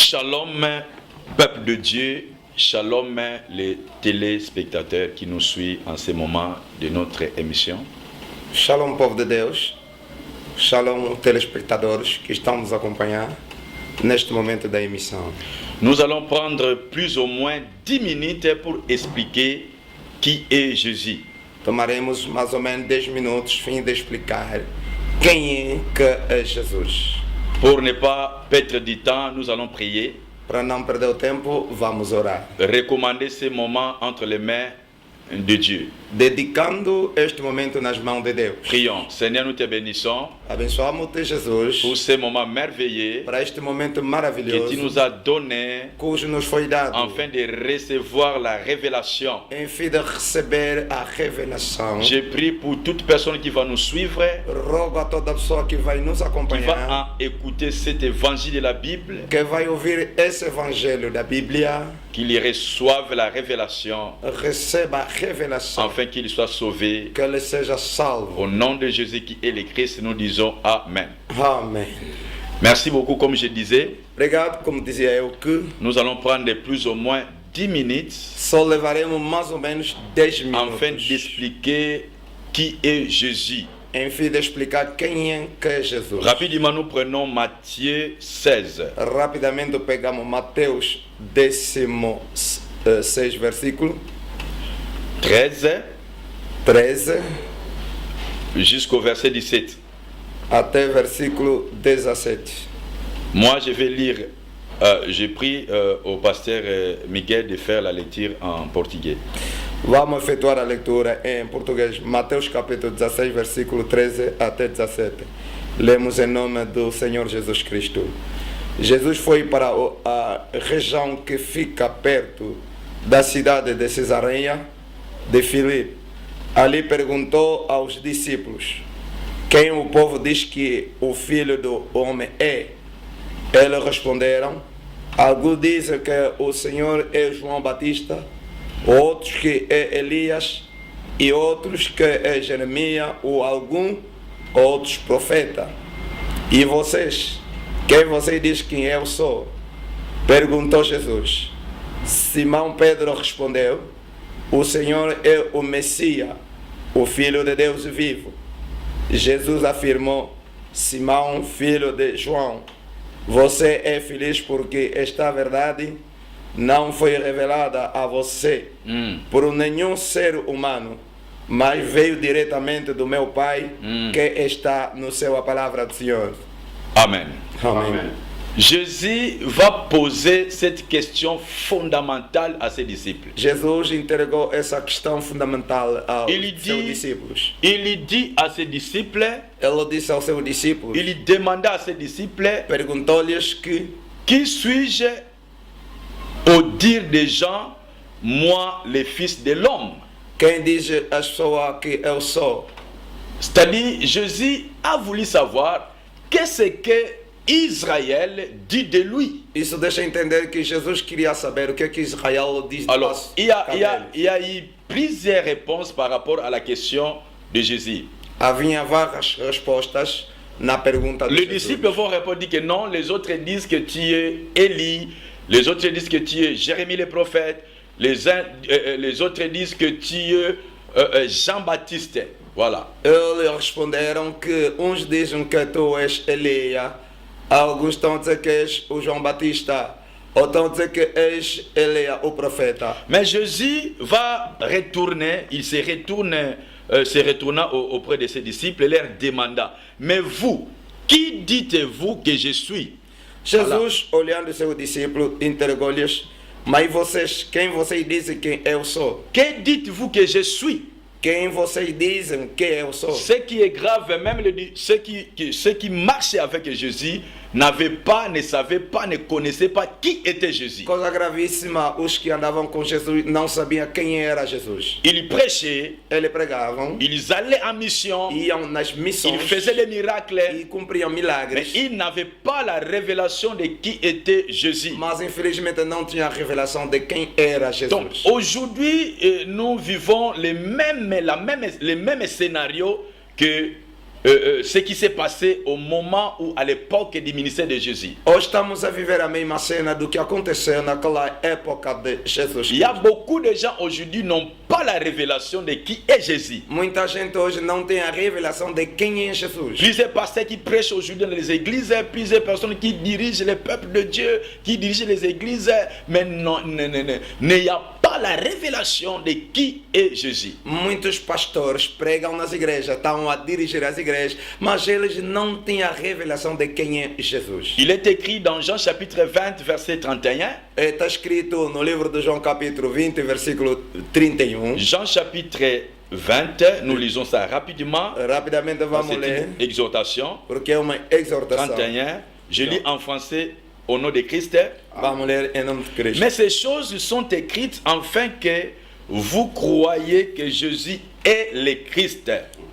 Shalom, peuple de Dieu, shalom les téléspectateurs qui nous suivent en ce moment de notre émission. Shalom, povo de Deus. Shalom, telespectadores que estão nos acompanhar neste momento da emissão. Nous allons prendre plus ou moins 10 minutes pour expliquer qui est Jésus. Tomaremos mais ou menos 10 minutos fim de explicar quem é que é Jesus. Pour ne pas perdre du temps, nous allons prier. Para não perder o tempo, vamos orar. Recommander ce moment entre les mains de Dieu. Dedicando este momento nas mãos de Deus. Prions. Seigneur, nous te bénissons Abençoamos-te, Jesus, pour ce moment merveilleux para este momento que maravilhoso tu nous as donné cujo nos foi dado, afin de recevoir la révélation. em fim de receber a revelação. Je prie pour toute personne qui va nous suivre, Rogo a toda pessoa que vai nos qui va acompanhar, écouter cet évangile de la Bible, que vai ouvir esse evangelho da Bíblia, qu'il reçoive la révélation receba a revelação, afin qu'il soit sauvé. que ele seja salvo. Au nom de Jésus qui est le Christ, nous disons Amen. Amém. Merci beaucoup. Comme je disais, Obrigado, como dizia eu, que nous allons prendre plus ou moins 10 minutes só levaremos mais ou menos 10 afin minutos d'expliquer qui est Jésus. em fim de explicar quem é que é Jesus. Rapidement, nous prenons Matthieu 16. Rapidamente pegamos Mateus 16 versículo 13 13 jusqu'au verset 17. até versículo 17. Moi, je vais lire. J'ai pris au pasteur Miguel de faire la lecture en portugais. Vamos efetuar a leitura em português. Mateus capítulo 16, versículo 13 até 17. Lemos em nome do Senhor Jesus Cristo. Jesus foi para a região que fica perto da cidade de Cesareia de Filipe. Ali perguntou aos discípulos: quem o povo diz que o Filho do Homem é? Eles responderam: alguns dizem que o Senhor é João Batista, outros que é Elias, e outros que é Jeremias ou algum outros profeta. E vocês? Quem você diz que eu sou? Perguntou Jesus. Simão Pedro respondeu: o Senhor é o Messias, o Filho de Deus vivo. Jesus afirmou: Simão, filho de João, você é feliz porque esta verdade não foi revelada a você por nenhum ser humano, mas veio diretamente do meu Pai que está no céu. A palavra do Senhor. Amen. Amém. Jésus va poser cette question fondamentale à ses disciples. Jesus entregou essa questão fundamental aos Ele seus dit- discípulos. Il dit à ses disciples, Ele disse aos seus discípulos, il demanda à ses disciples, perguntou-lhes que qui suis-je au dire des gens, moi le Fils de l'homme? quem diz as pessoas que eu sou. C'est-à-dire, Jésus a voulu savoir qu'est-ce que Israël dit de lui. Isso deixa entender que Jesus queria saber o que Israel diz Alors, il y a eu plusieurs réponses par rapport à la question de Jésus. Havia várias respostas na pergunta de Les Jesus. disciples vont répondre que non, les autres disent que tu es Élie, les autres disent que tu es Jérémie le prophète, les autres disent que tu es Jean-Baptiste. Voilà. Eles responderam que uns dizem que tu és Elia, alguns estão a dizer que és o João Batista, ou estão a dizer que és Elia, o profeta. Mais Jésus va retourner, il se retourna auprès de ses disciples et leur demanda, mais vous, qui dites-vous que je suis? Jesus, olhando seus discípulos, entregou-lhes: mas vocês, quem vocês dizem que eu sou? Que dites-vous que je suis? Quem vocês dizem que eu sou? Ce qui est grave, même ceux qui marchaient avec Jésus ne savaient pas, ne connaissaient pas qui était Jésus. Coisa gravíssima, os que andavam com Jesus não sabiam quem era Jesus. Ils prêchaient, Eles pregavam, ils allaient en mission, iam nas ils missões faisaient des miracles, e cumpriam mais milagres, ils n'avaient pas la révélation de qui était Jésus. mas infelizmente não tinha a revelação de quem era Donc Jesus. aujourd'hui, nous vivons les mêmes scénarios que ce qui s'est passé au moment où, à l'époque du ministère de Jésus. Hoje estamos a viver a mesma cena do que aconteceu naquela época de Jesus Il y a Cristo. beaucoup de gens aujourd'hui qui n'ont pas la révélation de qui est Jésus. Muita gente hoje não tem a revelação de quem é Jesus. Plusieurs pasteurs qui prêchent aujourd'hui dans les églises, plusieurs personnes qui dirigent le peuple de Dieu, qui dirigent les églises, mais il n'y a pas la révélation de qui est Jésus. Muitos pastores pregam nas igrejas, estão a dirigir as igrejas, mas eles não têm a revelação de quem é Jesus. Il est écrit dans Jean chapitre 20, verset 31. Está escrito no livro de João capítulo 20, versículo 31. Jean chapitre 20, nous lisons ça rapidement. Rapidamente vamos C'est ler, une exhortation. porque é uma exortação. 31, je lis en français au nom de Christ. Vamos ler em nome de Cristo. Mais ces choses sont écrites afin que vous croyiez que Jésus est le Christ,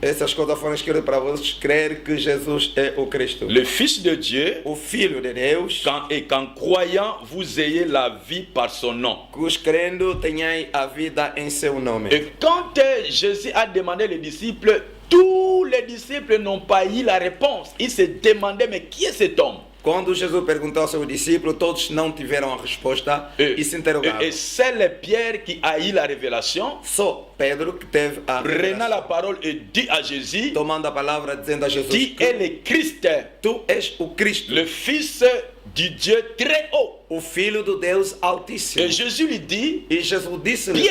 Essas coisas foram escritas para vocês crer que Jesus é o Cristo, le Fils de Dieu, o Filho de Deus, et qu'en croyant, vous ayez la vie par son nom. que os crendo tenham a vida em seu nome. Et quand Jésus a demandé les disciples, tous les disciples n'ont pas eu la réponse. Ils se demandaient, mais qui est cet homme? Quando Jesus perguntou aos seus discípulos, todos não tiveram a resposta e se interrogaram. Et seul Pierre qui a eu la révélation, Só Pedro que teve a prenant la revelação, parole et dit à Jésus, tomando a palavra, dizendo a Jesus qui que est le Christ, tu és o Cristo, le Fils du Dieu très haut. o Filho do Deus Altíssimo. Et Jésus lui dit, E Jesus disse-lhe,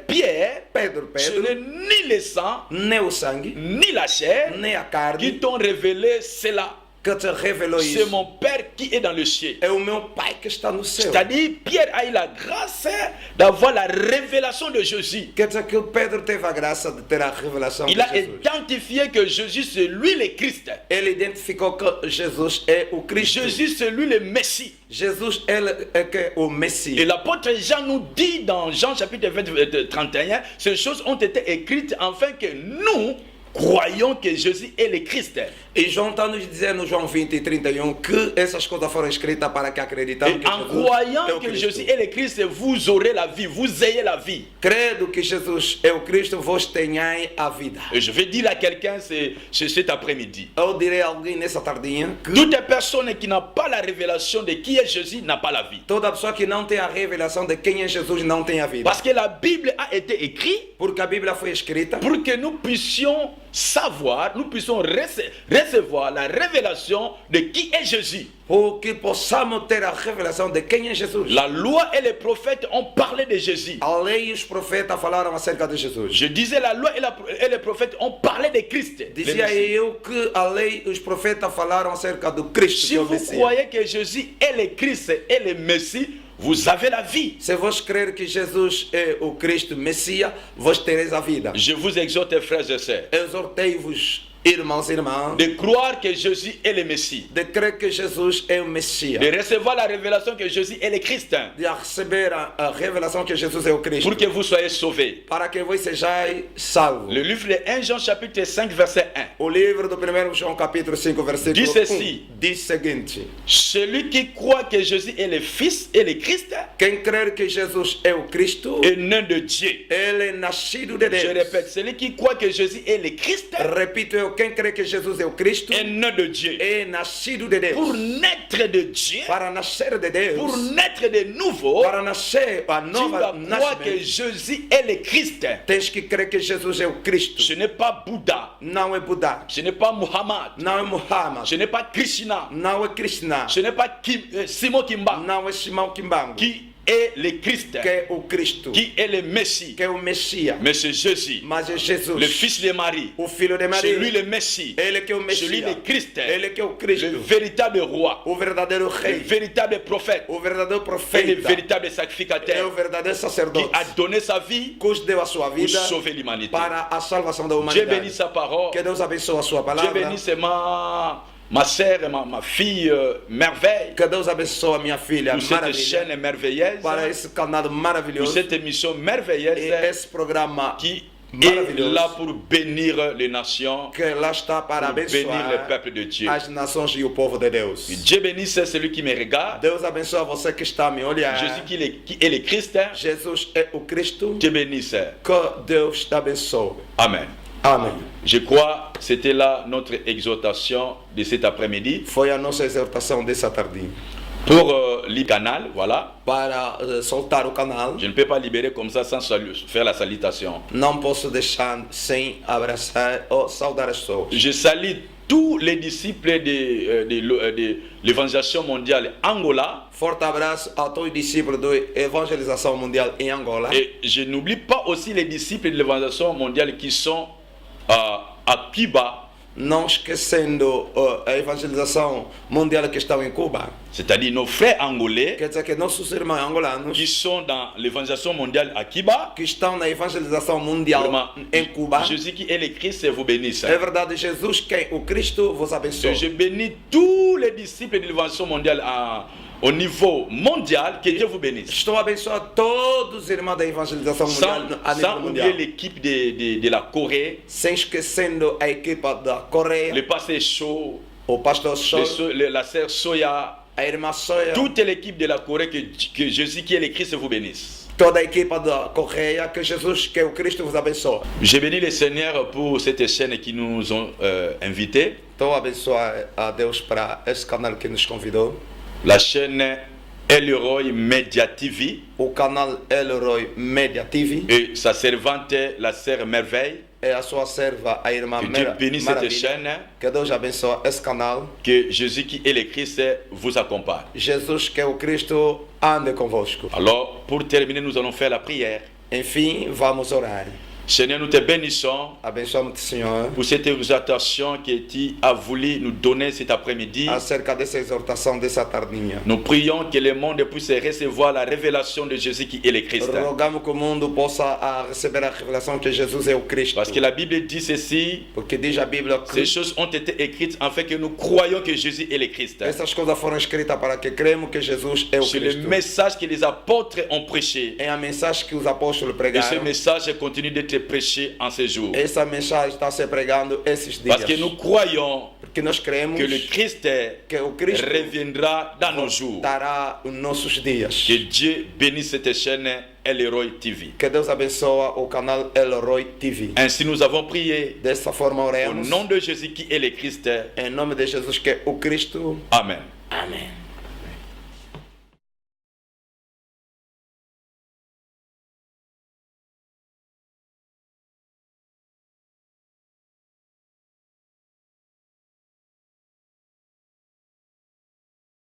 Pierre, Pedro, ce Pedro, n'est ni le sang, nem o sangue, ni la chair nem a qui carne t'ont révélé cela. que te revelou C'est isso. mon Père qui est dans le ciel. É o meu Pai que está no céu. C'est-à-dire, Pierre a eu la grâce d'avoir la révélation de Jésus. Quer dizer que Pedro teve a graça de ter a revelação de Il a Jesus. identifié que Jésus, c'est lui le Christ. Ele identificou que Jesus é o Cristo. Jésus, c'est lui le Messie. Jesus ele é que é o Messias. Et l'apôtre Jean nous dit dans Jean chapitre 20, 31, ces choses ont été écrites afin que nous croyons que Jésus est le Christ. E João está nos dizendo no João 20 e 31 que essas coisas foram escritas para que acreditamos Et que en Jesus croyant é o que Cristo. Jésus est le Christ, vous aurez la vie, vous ayez la vie. Credo que Jesus é o Cristo, vos tenhais a vida. Et je vais dire à quelqu'un cet après-midi. Eu direi a alguém nessa tardinha que Toute personne qui n'a pas la révélation de qui est Jésus n'a pas la vie. toda pessoa que não tem a revelação de quem é Jesus não tem a vida. Parce que la Bible a été écrite Porque a Bíblia foi escrita pour que nous puissions savoir, nous puissions recevoir la révélation de qui est Jésus. pour que possamos ter a revelação de quem é Jesus. La loi et les prophètes ont parlé de Jésus. A lei e os profetas falaram acerca de Jesus. Je disais la loi et les prophètes ont parlé de Christ. le Dizia Messie. eu que a lei e os profetas falaram acerca do Cristo, Si que é o vous Messias. croyez que Jésus est le Christ et le Messie, vous avez la vie. Se vos crer que Jesus é o Cristo Messias, vos tereis a vida. Je vous exhorte, frères et sœurs, Exortei-vos, irmãos e irmãs, de croire que Jésus est le Messie, de crer que Jesus é o Messias, de recevoir la révélation que Jésus est le Christ, de receber a revelação que Jesus é o Cristo, pour que vous soyez sauvés. para que vos sejais salvos. Le livre de 1 Jean chapitre 5 verset 1. O livro do 1 João capítulo 5, versículo Diz assim: 1 diz o seguinte: Celui qui croit que Jésus est le Fils et le Christ quem crer que Jesus é o Cristo, est né de Dieu. ele é nascido de Je Deus. répète, celui qui croit que Jésus est le Christ Repito eu, quem crê que Jesus é o Cristo, est né de Dieu. é nascido de Pour Deus. naître de Dieu, Para nascer de pour Deus, naître de nouveau, para nascer a tu nova dois croire que nascimento, Jésus est le Christ. tens que crer que Jesus é o Cristo. Ce n'est pas Bouddha, Não é Buda, ce n'est pas Muhammad, não é Muhammad, ce n'est pas Krishna, não é Krishna, ce n'est pas Simon Kimba não é Simão Kimbangu, qui est le Christ, que é o Cristo, qui est le Messie. que é o Messias. Mais c'est Jésus, Mas é Jesus, le Fils de Marie. o Filho de C'est lui Maria. le Messie, Ele que é o c'est lui Messias, le Christ, ele que é o le Cristo, véritable roi, o verdadeiro le rei, véritable prophète o verdadeiro et le profeta, véritable é o sacrificateur verdadeiro qui sacerdote, a donné sa vie que deu a sua pour vida sauver l'humanité. para a salvação da Dieu bénisse humanidade. sa parole. Que Deus abençoe a sua Dieu palavra. bénisse ma sœur et ma fille merveille Que Deus abençoe a minha filha pour cette maravilha, chaîne merveilleuse, para esse canal pour maravilhoso cette émission e merveilleuse esse programa qui est maravilhoso là pour bénir les nations, que lá está para pour bénir le abençoar peuple de Dieu. as nações e o povo de Deus. Dieu bénisse celui qui me regarde. Deus abençoe você que está a me olhar. Jésus qui est le Christ. Jesus é o Cristo. Dieu bénisse. Que Deus te abençoe. Amen. Amém. Je crois que c'était là notre exhortation de cet après-midi. Foi a nossa exortação dessa tardinha. Pour le canal, voilà. Para soltar o canal, Je ne peux pas libérer comme ça sans faire la salutation. não posso deixar sem abraçar ou saudar as pessoas. Je salue tous les disciples de l'évangélisation mondiale Angola. Forte abraço a todos os discípulos da evangelização mundial em Angola. Et je n'oublie pas aussi les disciples de l'évangélisation mondiale qui sont à Cuba. Não esquecendo a evangelização mundial que estão em Cuba. C'est-à-dire nos frères angolais Quer dizer que nossos irmãos angolanos qui sont dans l'évangélisation mondiale à Cuba. que estão na evangelização mundial Vraiment, em Cuba. Jésus qui est le Christ vous bénisse. É verdade, Jesus, quem o Cristo vos abençoe. Et je bénis tous les disciples de l'évangélisation mondiale au niveau mondial. Que Dieu vous bénisse. Estou a abençoar todos os irmãos da evangelização mundial a nível Sans oublier mundial. l'équipe de la Corée, Sem esquecendo a equipa da Coreia, le pasteur Cho, o pastor Sol, la sœur Soya, a irmã Soya, toute l'équipe de la Corée, que Jésus qui est le Christ vous bénisse. toda a equipa da Coreia, que Jesus, que o Cristo vos abençoe. Je bénis le Seigneur pour cette chaîne qui nous ont invités. Estou a abençoar a Deus para esse canal que nos convidou. La chaîne Elroy Media TV O canal Elroy Media TV et sa servante, la sœur Merveille. é a sua serva, a irmã Que Dieu bénisse cette Maravilha. chaîne. Que Deus abençoe esse canal. Que Jésus qui est le Christ vous accompagne. Jesus, que o Cristo ande convosco. Alors, pour terminer, nous allons faire la prière. Enfim, vamos orar. Seigneur, nous te bénissons Abençoamos-te, Senhor, pour cette exhortation que tu as voulu nous donner cet après-midi. acerca dessa exortação dessa tardinha. Nous prions que le monde puisse recevoir la révélation de Jésus qui est le Christ. Rogamos que o mundo possa receber a revelação que Jesus é o Cristo. Parce que la Bible dit ceci, Porque diz a Bíblia ces que choses ont été écrites afin que nous croyions que Jésus est le Christ. essas coisas foram escritas para que cremos que Jesus é o C'est le Cristo. message que les apôtres ont prêché. É a mensagem que os apóstolos Et ce pregaram. message continue d'être prêché en ces jours. Essa mensagem está se pregando esses dias. Parce que nous croyons Porque nós cremos que le Christ que o Cristo reviendra dans nos jours. estará nos nossos dias. Que Dieu bénisse cette chaîne Elroy TV. Que Deus abençoe o canal Elroy TV. Ainsi nous avons prié Dessa forma au oremos. nom de Jésus qui est le Christ. Em nome de Jesus, que é o Cristo. Amen. Amém.